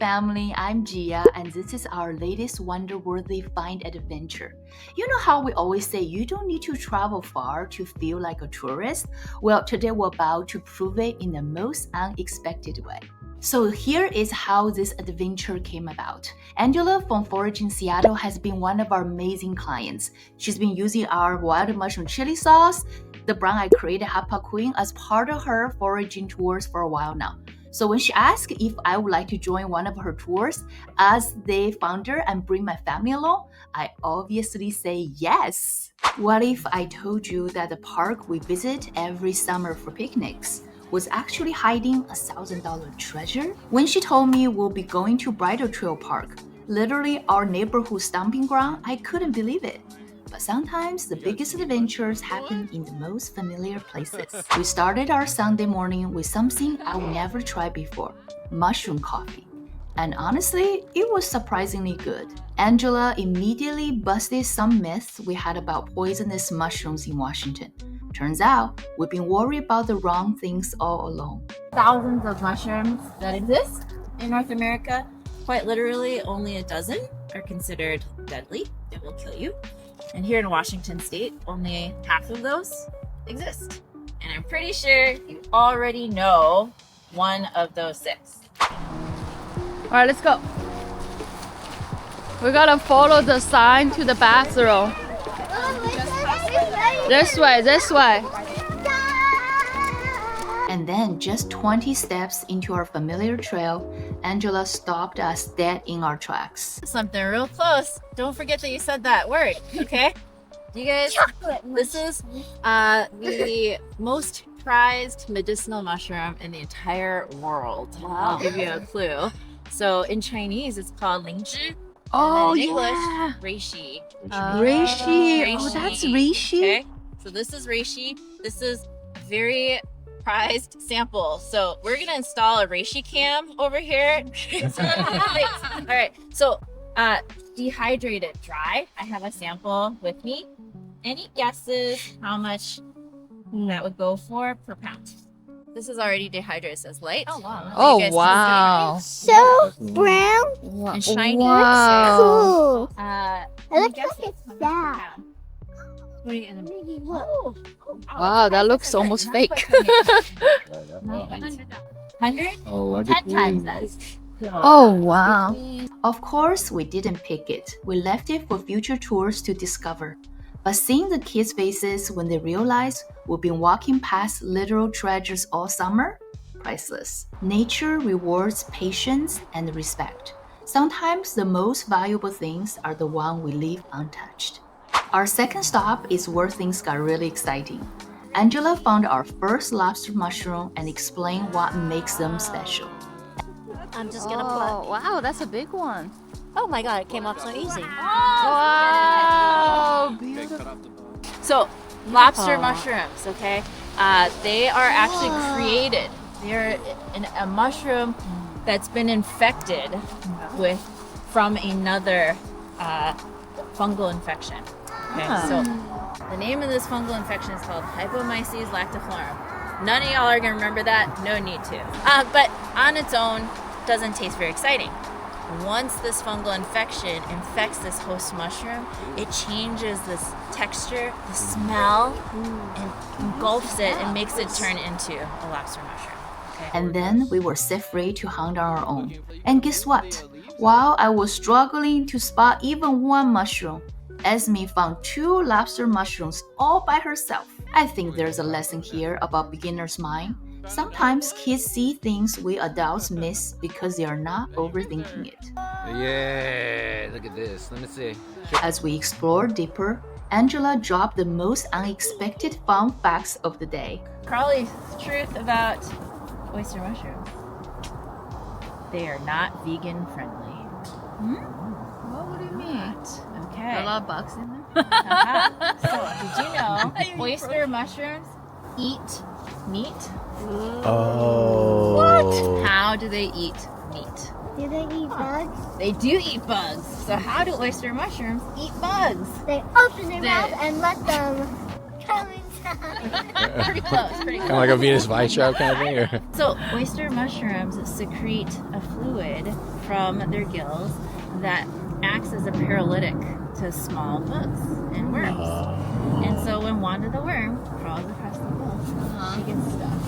family, I'm Gia, and this is our latest wonder-worthy find adventure. You know how we always say you don't need to travel far to feel like a tourist? Well, today we're about to prove it in the most unexpected way. So here is how this adventure came about. Angela from Foraging Seattle has been one of our amazing clients. She's been using our wild mushroom chili sauce, the brand I created, Hotpot Queen, as part of her foraging tours for a while now. So when she asked if I would like to join one of her tours as the founder and bring my family along, I obviously say yes. What if I told you that the park we visit every summer for picnics was actually hiding a $1,000 treasure? When she told me we'll be going to Bridal Trail Park, literally our neighborhood stomping ground, I couldn't believe it. But sometimes the biggest adventures happen in the most familiar places. We started our Sunday morning with something I would never tried before, mushroom coffee. And honestly, it was surprisingly good. Angela immediately busted some myths we had about poisonous mushrooms in Washington. Turns out, we've been worried about the wrong things all along. Thousands of mushrooms that exist in North America. Quite literally, only a dozen are considered deadly. It will kill you. And here in Washington state, only half of those exist. And I'm pretty sure you already know one of those 6. All right, let's go. We gotta follow the sign to the bathroom. This way, this way. And then, just 20 steps into our familiar trail, Angela stopped us dead in our tracks. Something real close. Don't forget that you said that word, okay? You guys, this is the most prized medicinal mushroom in the entire world. Wow. I'll give you a clue. So in Chinese, it's called lingzhi. Oh, in English, yeah. reishi. Reishi. Oh, that's reishi. Okay, so this is reishi. This is a very prized sample. So we're gonna install a reishi cam over here. All right, so dehydrated dry. I have a sample with me. Any guesses how much that would go for per pound? This is already dehydrated. It says light. Oh wow. Oh wow. So brown and shiny. Wow. cool. Any looks guesses like it's how much per that. pound? What are you gonna make? Oh, Wow, that looks almost fake. 100? Oh, 10 times that. Oh wow. Of course, we didn't pick it. We left it for future tours to discover. But seeing the kids' faces when they realize we've been walking past literal treasures all summer, priceless. Nature rewards patience and respect. Sometimes the most valuable things are the ones we leave untouched. Our second stop is where things got really exciting. Angela found our first lobster mushroom and explained what makes them special. I'm just gonna Oh put. wow, that's a big one. Oh my god, it came off so easy. Wow, beautiful. So, lobster mushrooms, okay? They are actually created. They're a mushroom that's been infected from another fungal infection. Okay, so the name of this fungal infection is called Hypomyces lactiflorum. None of y'all are gonna remember that. No need to. But on its own, doesn't taste very exciting. Once this fungal infection infects this host mushroom, it changes this texture, the smell, and engulfs it and makes it turn into a lobster mushroom. Okay. And then we were set free to hunt on our own. And guess what? While I was struggling to spot even one mushroom, Esmi found 2 lobster mushrooms all by herself. I think there's a lesson here about beginner's mind. Sometimes kids see things we adults miss because they are not overthinking it. Yeah, look at this. Let me see. As we explore deeper, Angela dropped the most unexpected fun facts of the day. Crawley's truth about oyster mushrooms. They are not vegan friendly. What do you mean? Okay. A lot of bugs in them. So, did you know oyster mushrooms eat meat? Oh. What? How do they eat meat? Do they eat bugs? They do eat bugs. So how do oyster mushrooms eat bugs? They open their mouth and let them come inside. Pretty close. Pretty Kind of like a Venus flytrap kind of thing? Or? So oyster mushrooms secrete a fluid from their gills that acts as a paralytic to small bugs and worms. And so when Wanda the worm crawls across the gill, she gets stuck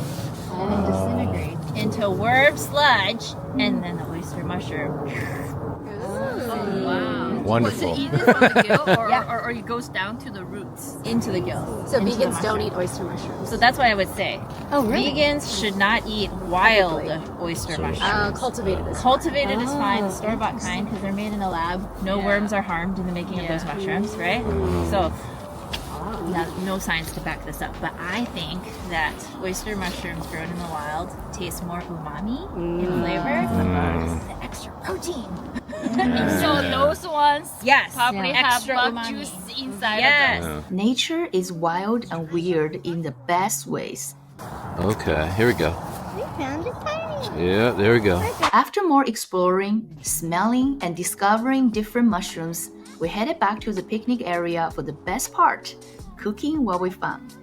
and then disintegrates into worm sludge, and then the oyster mushroom Wow. Wonderful. So eat it from the gill or, Yeah. or it goes down to the roots? into the gill. So into the vegans don't mushroom. eat oyster mushrooms. So that's why I would say Oh, really? vegans should not eat wild oyster mushrooms. Cultivated is Cultivated is fine, the store-bought kind, because they're made in a lab. No worms are harmed in the making of those mushrooms, right? So, no science to back this up. But I think that oyster mushrooms grown in the wild taste more umami in flavor. The extra protein. So those ones Yes. probably have Extra bug umami. juice inside Yes. of them. Nature is wild and weird in the best ways. Okay, here we go. We found a tiny. Yeah, there we go. After more exploring, smelling, and discovering different mushrooms, we headed back to the picnic area for the best part, cooking what we found.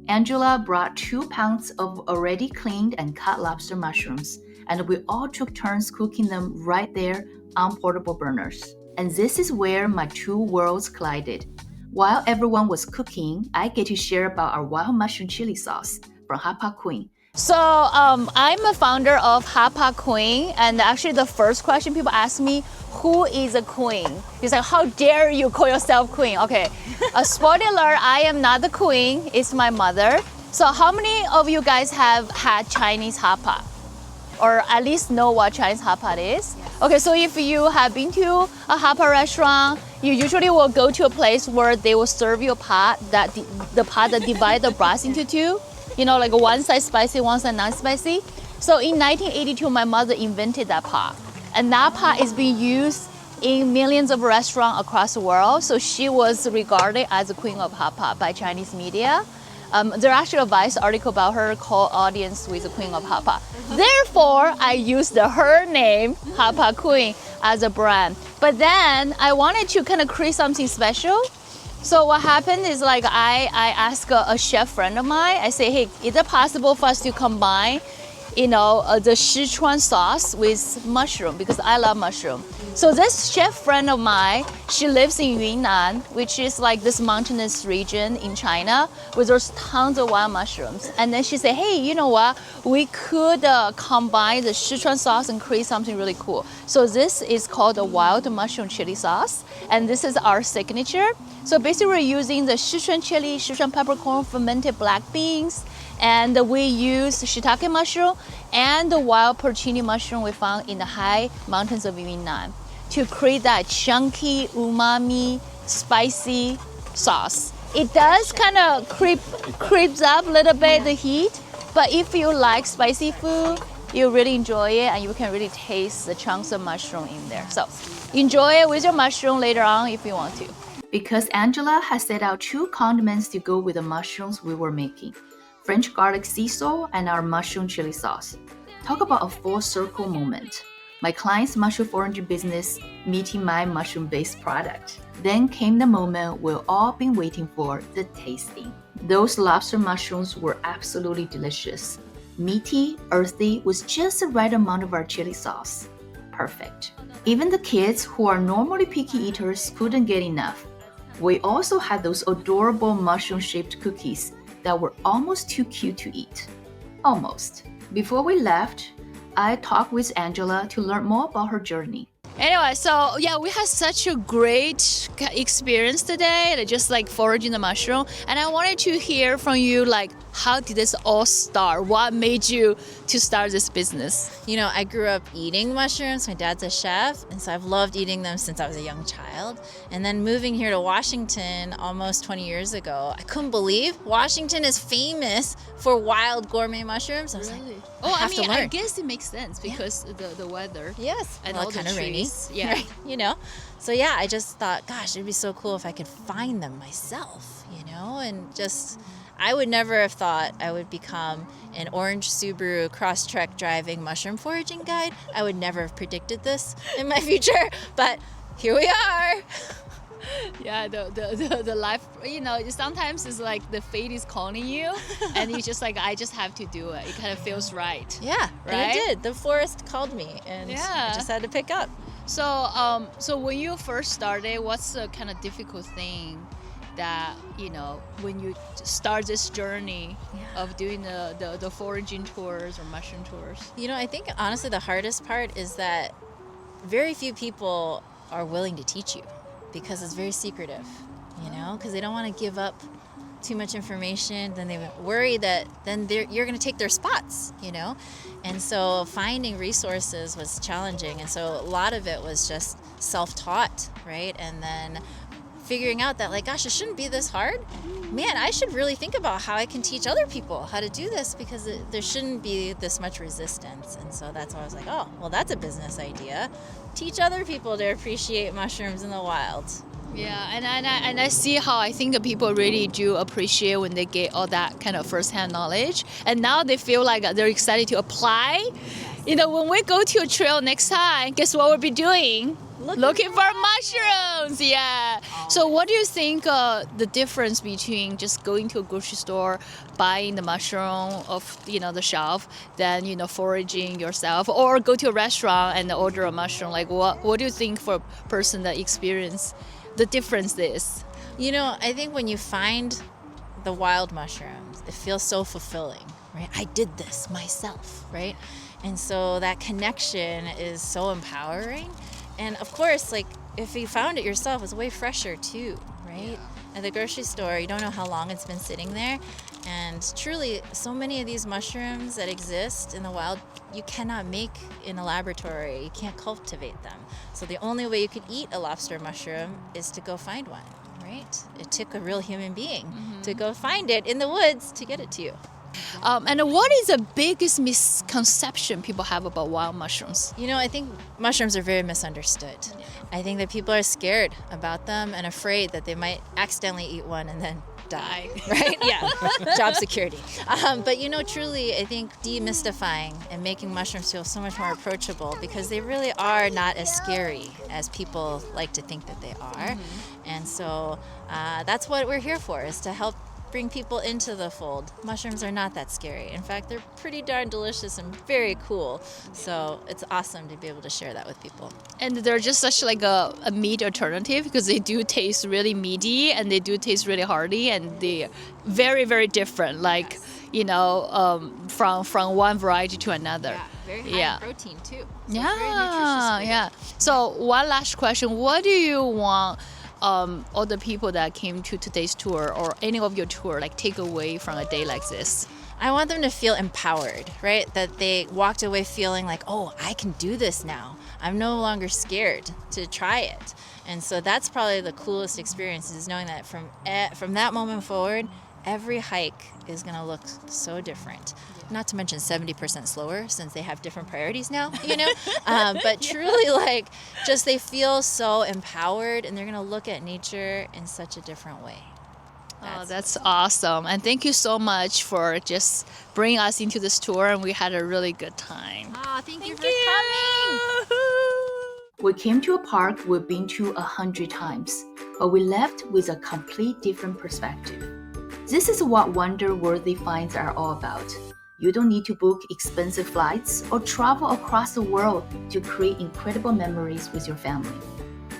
Angela brought 2 pounds of already cleaned and cut lobster mushrooms, and we all took turns cooking them right there on portable burners. And this is where my two worlds collided. While everyone was cooking, I get to share about our wild mushroom chili sauce from Hotpot Queen. So I'm a founder of Hotpot Queen, and actually the first question people ask me, who is a queen? It's like, how dare you call yourself queen? Okay, a spoiler alert, I am not the queen, it's my mother. So how many of you guys have had Chinese hotpot? Or at least know what Chinese hotpot is? Okay, so if you have been to a hotpot restaurant, you usually will go to a place where they will serve you a pot that the pot that divide the broth into two. You know, like one side spicy, one side non-spicy. So in 1982, my mother invented that pot. And that pot is being used in millions of restaurants across the world. So she was regarded as the queen of hot pot by Chinese media. There actually a Vice article about her called Audience with the Queen of Hot Pot. Therefore, I used her name, Hot Pot Queen, as a brand. But then I wanted to kind of create something special. So what happened is like I asked a chef friend of mine, I say, hey, is it possible for us to combine, the Sichuan sauce with mushroom, because I love mushroom. So this chef friend of mine, she lives in Yunnan, which is like this mountainous region in China where there's tons of wild mushrooms. And then she said, hey, you know what? We could combine the Sichuan sauce and create something really cool. So this is called the wild mushroom chili sauce. And this is our signature. So basically we're using the Sichuan chili, Sichuan peppercorn, fermented black beans, and we use shiitake mushroom and the wild porcini mushroom we found in the high mountains of Yunnan to create that chunky, umami, spicy sauce. It does kind of creeps up a little bit the heat, but if you like spicy food, you really enjoy it and you can really taste the chunks of mushroom in there. So enjoy it with your mushroom later on if you want to. Because Angela has set out 2 condiments to go with the mushrooms we were making. French garlic sea salt and our mushroom chili sauce. Talk about a full circle moment. My client's mushroom foraging business meeting my mushroom-based product. Then came the moment we've all been waiting for, the tasting. Those lobster mushrooms were absolutely delicious. Meaty, earthy, with just the right amount of our chili sauce. Perfect. Even the kids who are normally picky eaters couldn't get enough. We also had those adorable mushroom-shaped cookies that were almost too cute to eat. Almost. Before we left, I talked with Angela to learn more about her journey. Anyway, so yeah, we had such a great experience today, just like foraging the mushroom. And I wanted to hear from you, like, how did this all start? What made you to start this business? You know, I grew up eating mushrooms. My dad's a chef, and so I've loved eating them since I was a young child. And then moving here to Washington almost 20 years ago, I couldn't believe Washington is famous for wild gourmet mushrooms. I was like, I have to learn. I guess it makes sense because the weather. Yes, And well, all the kind of rainy. trees. Yeah. Right, you know. So yeah, I just thought, gosh, it'd be so cool if I could find them myself, and just. I would never have thought I would become an orange Subaru cross-track driving mushroom foraging guide. I would never have predicted this in my future, but here we are. Yeah, the life, sometimes it's like the fate is calling you, and you just like, I just have to do it. It kind of feels right. Yeah, and Right? it did. The forest called me, and Yeah. I just had to pick up. So when you first started, what's the kind of difficult thing that, when you start this journey of doing the foraging tours or mushroom tours? I think honestly the hardest part is that very few people are willing to teach you because it's very secretive, because they don't want to give up too much information. Then they worry that then you're going to take their spots, and so finding resources was challenging. And so a lot of it was just self-taught, right? And then figuring out that, like, gosh, it shouldn't be this hard. Man, I should really think about how I can teach other people how to do this, because there shouldn't be this much resistance. And so that's why I was like, oh, well, that's a business idea. Teach other people to appreciate mushrooms in the wild. Yeah, and I see how I think that people really do appreciate when they get all that kind of first-hand knowledge, and now they feel like they're excited to apply. When we go to a trail next time, guess what we'll be doing? Looking for mushrooms. Yeah. So what do you think the difference between just going to a grocery store, buying the mushroom off the shelf, then foraging yourself, or go to a restaurant and order a mushroom? Like what do you think for a person that experience the difference is? I think when you find the wild mushrooms, it feels so fulfilling, right? I did this myself, right? And so that connection is so empowering. And of course, like, if you found it yourself, it's way fresher too, right? At the grocery store, you don't know how long it's been sitting there. And truly, so many of these mushrooms that exist in the wild, you cannot make in a laboratory. You can't cultivate them. So the only way you could eat a lobster mushroom is to go find one, right? It took a real human being to go find it in the woods to get it to you. And what is the biggest misconception people have about wild mushrooms? I think mushrooms are very misunderstood. I think that people are scared about them and afraid that they might accidentally eat one and then die, right? Yeah, job security. But truly, I think demystifying and making mushrooms feel so much more approachable, because they really are not as scary as people like to think that they are. And so that's what we're here for, is to help bring people into the fold. Mushrooms are not that scary. In fact, they're pretty darn delicious and very cool. So it's awesome to be able to share that with people. And they're just such like a meat alternative, because they do taste really meaty and they do taste really hearty, and they're very, very different. Like, from one variety to another. Very high in protein too. So Yeah, it's very nutritious food. yeah. So one last question: what do you want all the people that came to today's tour or any of your tour take away from a day like this? I want them to feel empowered, right? That they walked away feeling like, oh, I can do this now. I'm no longer scared to try it. And so that's probably the coolest experience, is knowing that from that moment forward, every hike is going to look so different. Not to mention 70% slower, since they have different priorities now, but truly, just they feel so empowered, and they're going to look at nature in such a different way. That's awesome. And thank you so much for just bringing us into this tour, and we had a really good time. Thank you for coming. We came to a park we've been to 100 times, but we left with a complete different perspective. This is what wonder-worthy finds are all about. You don't need to book expensive flights or travel across the world to create incredible memories with your family.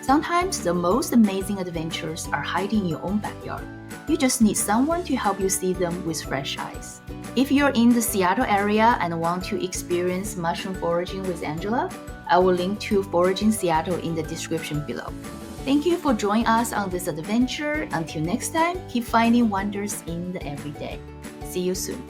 Sometimes the most amazing adventures are hiding in your own backyard. You just need someone to help you see them with fresh eyes. If you're in the Seattle area and want to experience mushroom foraging with Angela, I will link to Foraging Seattle in the description below. Thank you for joining us on this adventure. Until next time, keep finding wonders in the everyday. See you soon.